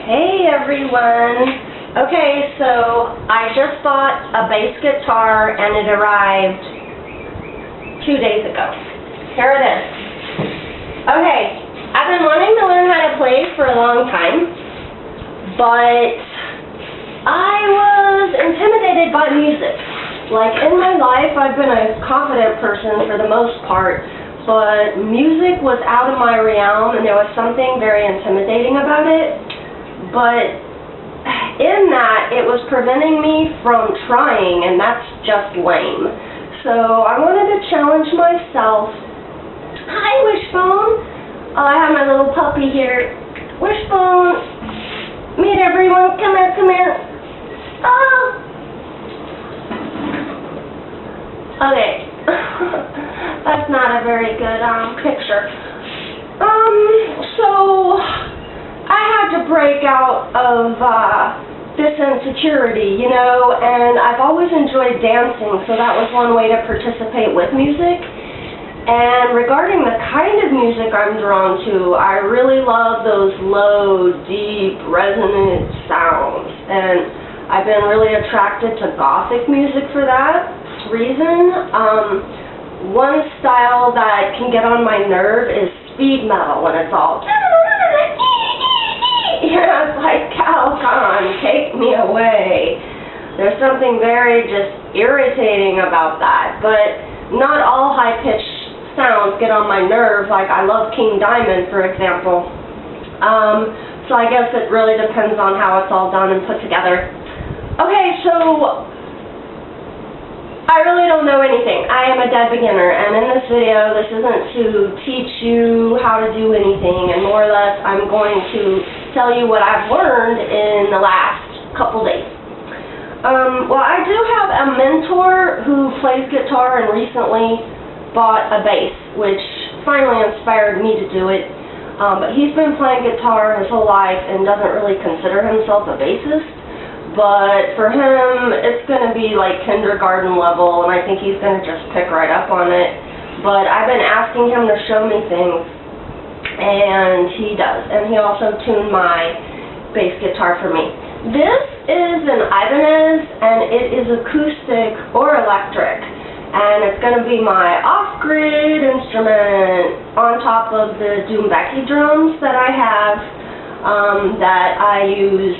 Hey everyone! Okay, so I just bought a bass guitar and it arrived 2 days ago. Here it is. Okay, I've been wanting to learn how to play for a long time, but I was intimidated by music. Like in my life, I've been a confident person for the most part, but music was out of my realm and there was something very intimidating about it. But in that, it was preventing me from trying, and that's just lame. So I wanted to challenge myself. Hi, Wishbone. Oh, I have my little puppy here. Wishbone, meet everyone. Come here, come here. Oh. Okay. That's not a very good picture. So I had to break out of this insecurity, you know, and I've always enjoyed dancing, so that was one way to participate with music. And regarding the kind of music I'm drawn to, I really love those low, deep, resonant sounds, and I've been really attracted to gothic music for that reason. One style that can get on my nerve is speed metal, when it's all yeah, it's like, Calcon, take me away. There's something very just irritating about that, but not all high-pitched sounds get on my nerves. Like, I love King Diamond, for example. So I guess it really depends on how it's all done and put together. Okay, so I really don't know anything. I am a dead beginner, and in this video, this isn't to teach you how to do anything, and more or less, I'm going to tell you what I've learned in the last couple days. Well, I do have a mentor who plays guitar and recently bought a bass, which finally inspired me to do it. But he's been playing guitar his whole life and doesn't really consider himself a bassist. But for him, it's going to be like kindergarten level, and I think he's going to just pick right up on it. But I've been asking him to show me things, and he does. And he also tuned my bass guitar for me. This is an Ibanez, and it is acoustic or electric. And it's going to be my off-grid instrument on top of the Doombecki drums that I have. That I use,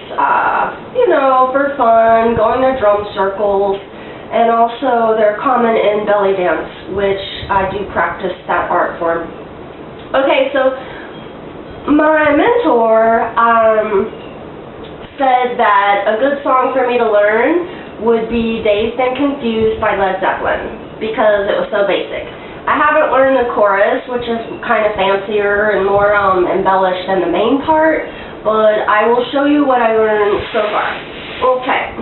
you know, for fun, going to drum circles, and also they're common in belly dance, which I do practice that art form. Okay, so my mentor said that a good song for me to learn would be Dazed and Confused by Led Zeppelin, because it was so basic. I haven't learned the chorus, which is kind of fancier and more embellished than the main part, but I will show you what I learned so far. Okay.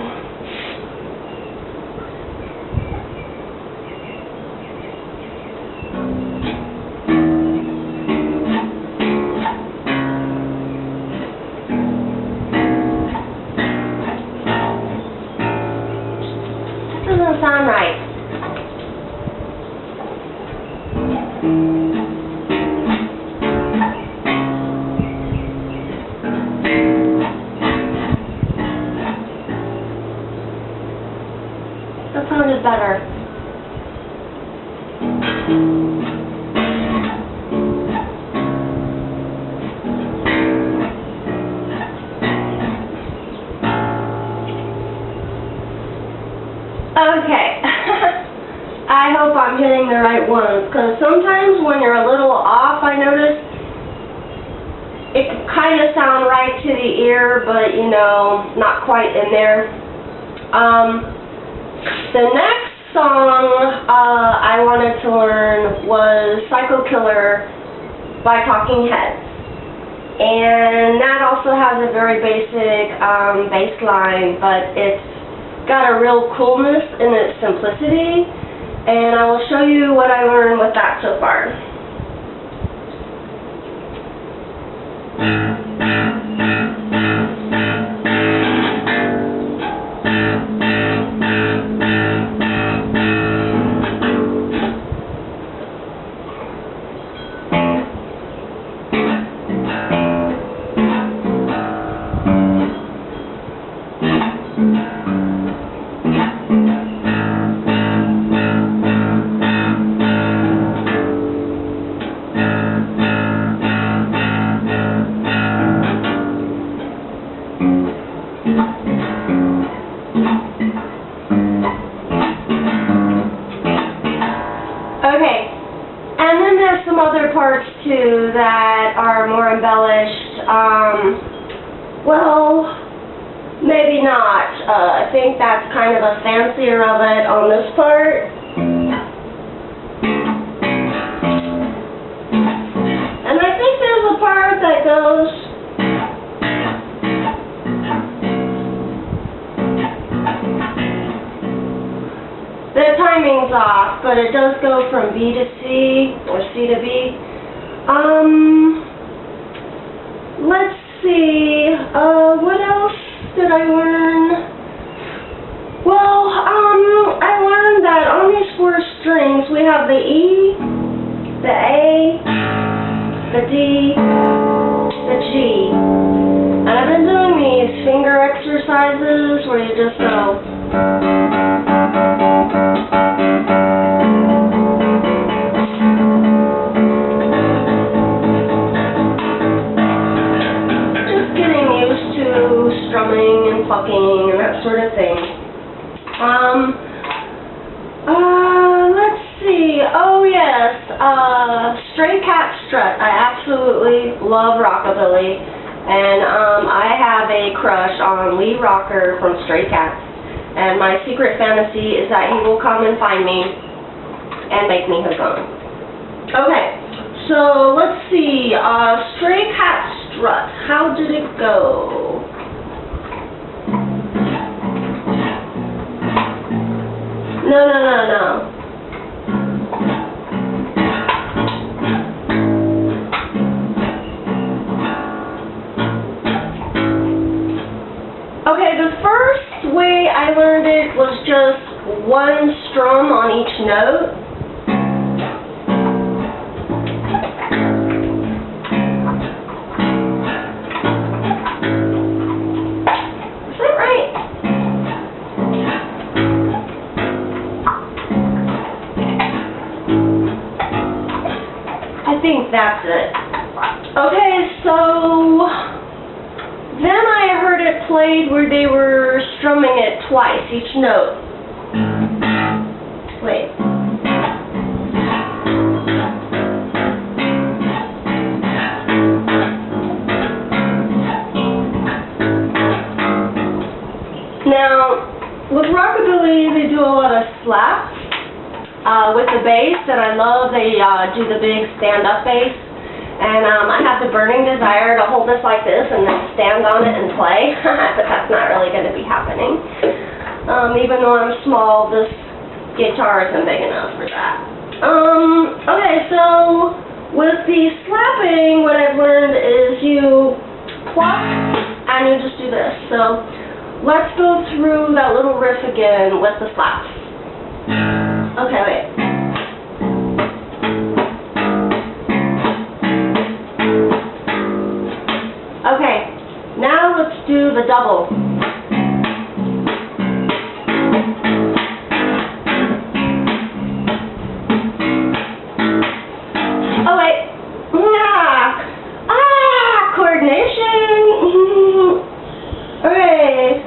That doesn't sound right. That sounded better. Okay. I hope I'm hitting the right ones, because sometimes when you're a little off, I notice it can kind of sound right to the ear, but, you know, not quite in there. The next song I wanted to learn was Psycho Killer by Talking Heads. And that also has a very basic bass line, but it's got a real coolness in its simplicity. And I will show you what I learned with that so far. Well, maybe not. I think that's kind of a fancier of it on this part. And I think there's a part that goes... The timing's off, but it does go from B to C, or C to B. Let's see, what else did I learn? Well, I learned that on these 4 strings we have the E, the A, the D, the G. And I've been doing these finger exercises where you just go. Strumming and plucking and that sort of thing. Let's see. Oh yes, Stray Cat Strut. I absolutely love rockabilly, and I have a crush on Lee Rocker from Stray Cats. And my secret fantasy is that he will come and find me and make me his own. Okay, so let's see. Stray Cat Strut. How did it go? No. Okay, the first way I learned it was just 1 strum on each note. Is that right? I think that's it. Okay, so then I heard it played where they were strumming it twice, each note. Wait. Now, with rockabilly, they do a lot of slaps. With the bass that I love, they do the big stand-up bass, and I have the burning desire to hold this like this and then stand on it and play, but that's not really going to be happening. Even though I'm small, this guitar isn't big enough for that. Okay, so with the slapping, what I've learned is you pluck and you just do this. So let's go through that little riff again with the slaps. Okay, wait. Okay, now let's do the double. Oh wait. Coordination. Okay.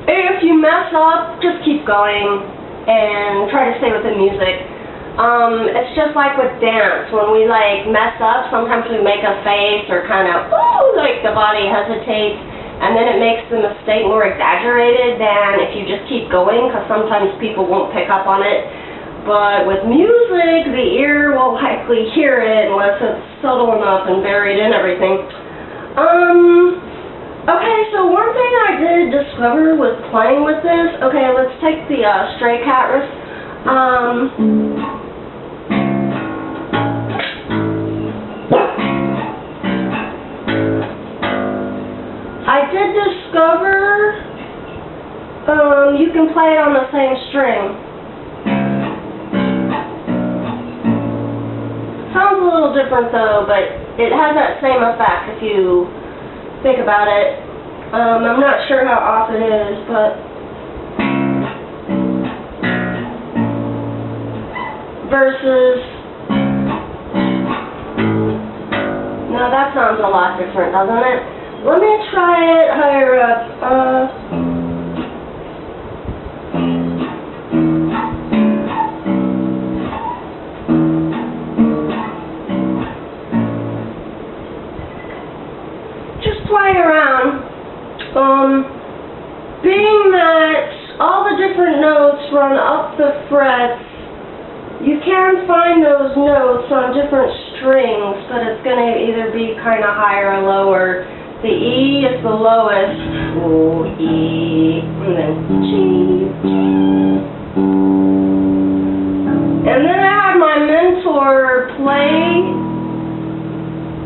If you mess up, just keep going and try to stay with the music. It's just like with dance. When we mess up, sometimes we make a face or kind of, the body hesitates, and then it makes the mistake more exaggerated than if you just keep going, because sometimes people won't pick up on it. But with music, the ear will likely hear it unless it's subtle enough and buried in everything. Okay, so one thing I did discover with playing with this, okay, let's take the Stray Cat riff. I did discover you can play it on the same string. Sounds a little different though, but it has that same effect if you think about it. I'm not sure how off it is, but versus, now that sounds a lot different, doesn't it? Let me try it higher up. Just playing around. Being that all the different notes run up the frets, you can find those notes on different strings, but it's going to either be kind of higher or lower. The E is the lowest, O, E, and then G. And then I had my mentor play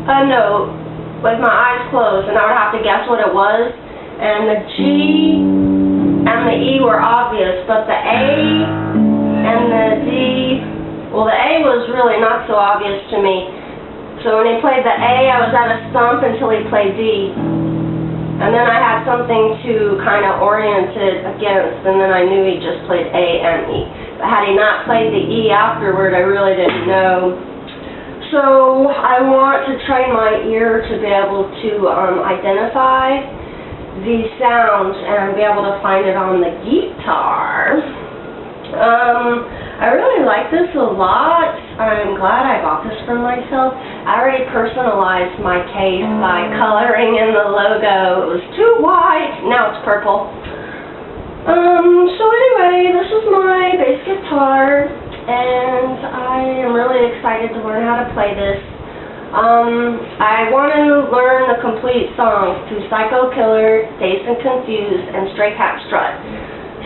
a note with my eyes closed, and I would have to guess what it was. And the G and the E were obvious, but the A and the D, well, the A was really not so obvious to me. So when he played the A, I was at a stump until he played D. And then I had something to kind of orient it against, and then I knew he just played A and E. But had he not played the E afterward, I really didn't know. So I want to train my ear to be able to identify these sounds and be able to find it on the guitar. I really like this a lot. I'm glad I bought this for myself. I already personalized my case by coloring in the logo. It was too white, now it's purple. So anyway, this is my bass guitar, and I am really excited to learn how to play this. I want to learn the complete songs to Psycho Killer, Dazed and Confused, and Stray Cat Strut.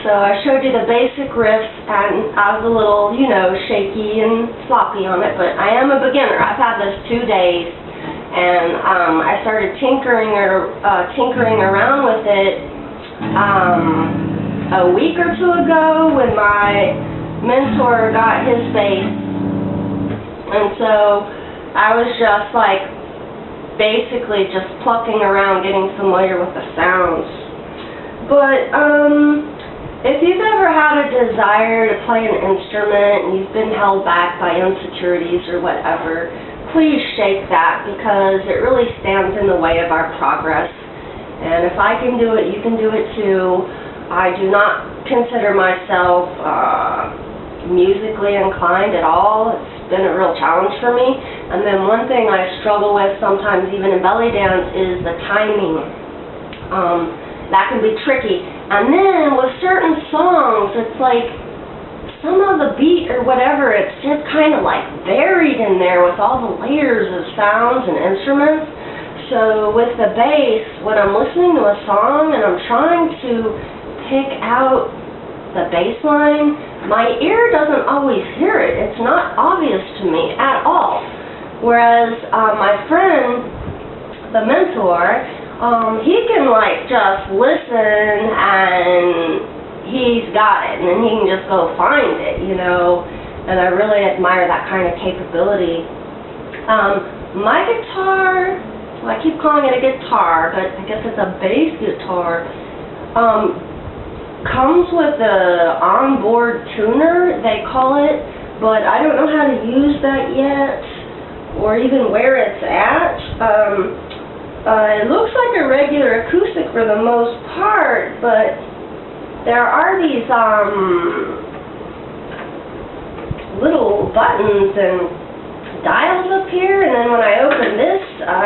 So I showed you the basic riffs, and I was a little, you know, shaky and sloppy on it, but I am a beginner. I've had this 2 days, and I started tinkering around with it a week or 2 ago when my mentor got his bass, and so I was just like basically just plucking around, getting familiar with the sounds. But if you've ever had a desire to play an instrument and you've been held back by insecurities or whatever, please shake that, because it really stands in the way of our progress. And if I can do it, you can do it too. I do not consider myself musically inclined at all. It's been a real challenge for me. And then one thing I struggle with sometimes, even in belly dance, is the timing. That can be tricky. And then with certain songs, it's like some of the beat or whatever, it's just kind of like buried in there with all the layers of sounds and instruments. So with the bass, when I'm listening to a song and I'm trying to pick out the bass line, my ear doesn't always hear it. It's not obvious to me at all. Whereas my friend, the mentor, he can like just listen and he's got it, and then he can just go find it, you know, and I really admire that kind of capability. My guitar, well, I keep calling it a guitar, but I guess it's a bass guitar, comes with a onboard tuner, they call it, but I don't know how to use that yet, or even where it's at. It looks like a regular acoustic for the most part, but there are these little buttons and dials up here, and then when I opened this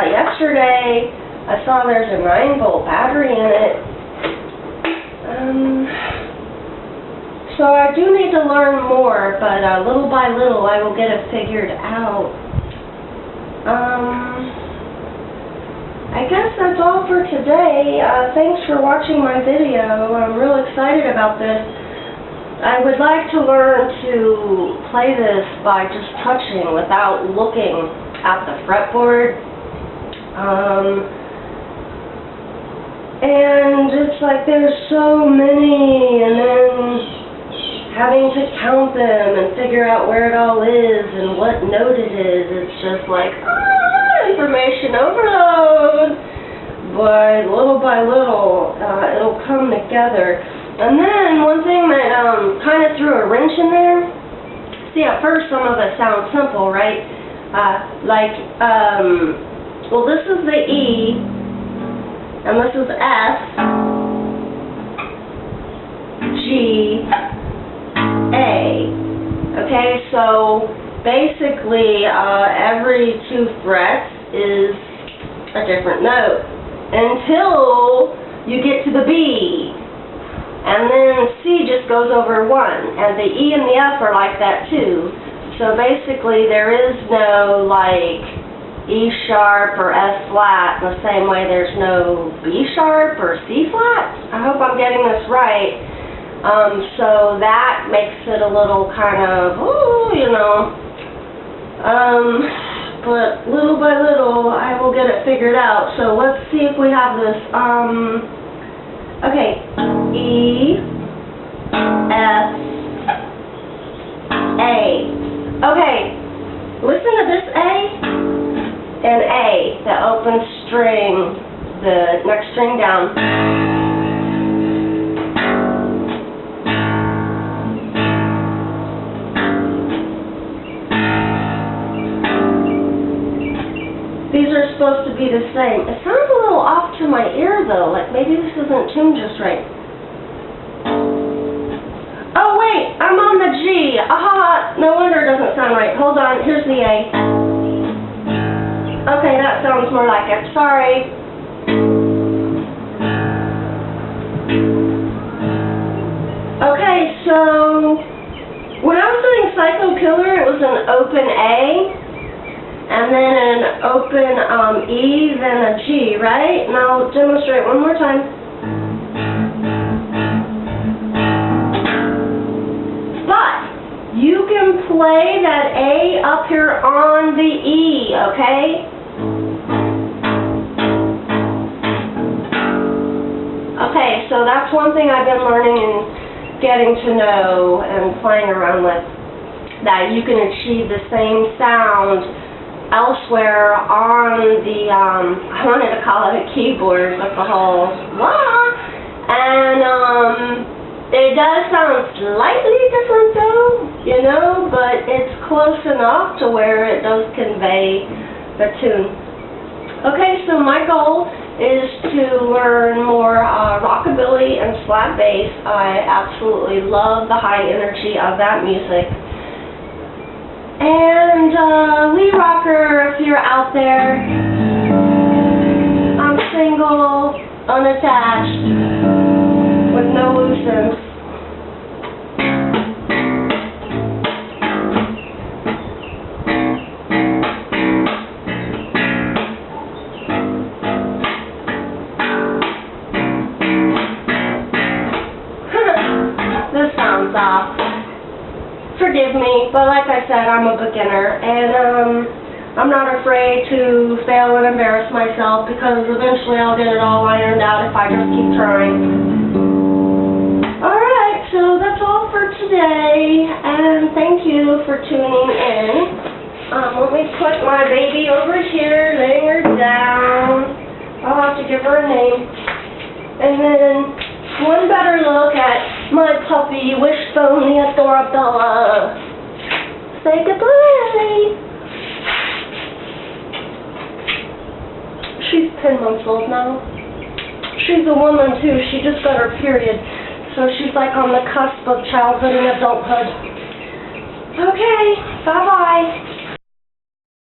yesterday, I saw there's a 9-volt battery in it. So I do need to learn more, but little by little I will get it figured out. I guess that's all for today. Thanks for watching my video. I'm real excited about this. I would like to learn to play this by just touching without looking at the fretboard. And it's like there's so many, and then having to count them and figure out where it all is and what note it is. It's just like, information overload, but little by little it'll come together. And then one thing that kind of threw a wrench in there, See, at first some of it sounds simple, right? Well, this is the E, and this is F, G, A. Okay, so basically every 2 frets is a different note until you get to the B. And then C just goes over 1, and the E and the F are like that too. So basically there is no like E sharp or S flat the same way there's no B sharp or C flat. I hope I'm getting this right. So that makes it a little kind of, ooh, you know. But little by little I will get it figured out. So let's see if we have this. Okay, E, F, A. Okay, listen to this A and A, the open string, the next string down. These are supposed to be the same. It sounds a little off to my ear though, like maybe this isn't tuned just right. Oh wait, I'm on the G. Aha, no wonder it doesn't sound right. Hold on, here's the A. Okay, that sounds more like it. Sorry. Okay, so when I was doing Psycho Killer, it was an open A. And then an open E, then a G, right? And I'll demonstrate one more time. But you can play that A up here on the E, okay? Okay, so that's one thing I've been learning and getting to know and playing around with, that you can achieve the same sound elsewhere on the, I wanted to call it a keyboard, but the whole, and it does sound slightly different though, you know, but it's close enough to where it does convey the tune. Okay, so my goal is to learn more rockabilly and slap bass. I absolutely love the high energy of that music. And Lee Rocker, if you're out there, I'm single, unattached, with no loose ends. This sounds off. Forgive me, but like I said, I'm a beginner, and I'm not afraid to fail and embarrass myself, because eventually I'll get it all ironed out if I just keep trying. Alright, so that's all for today, and thank you for tuning in. Let me put my baby over here, laying her down. I'll have to give her a name. And then one better look at my puppy, Wishbone the Adorable. Say goodbye. She's 10 months old now. She's a woman too. She just got her period. So she's like on the cusp of childhood and adulthood. Okay, bye-bye.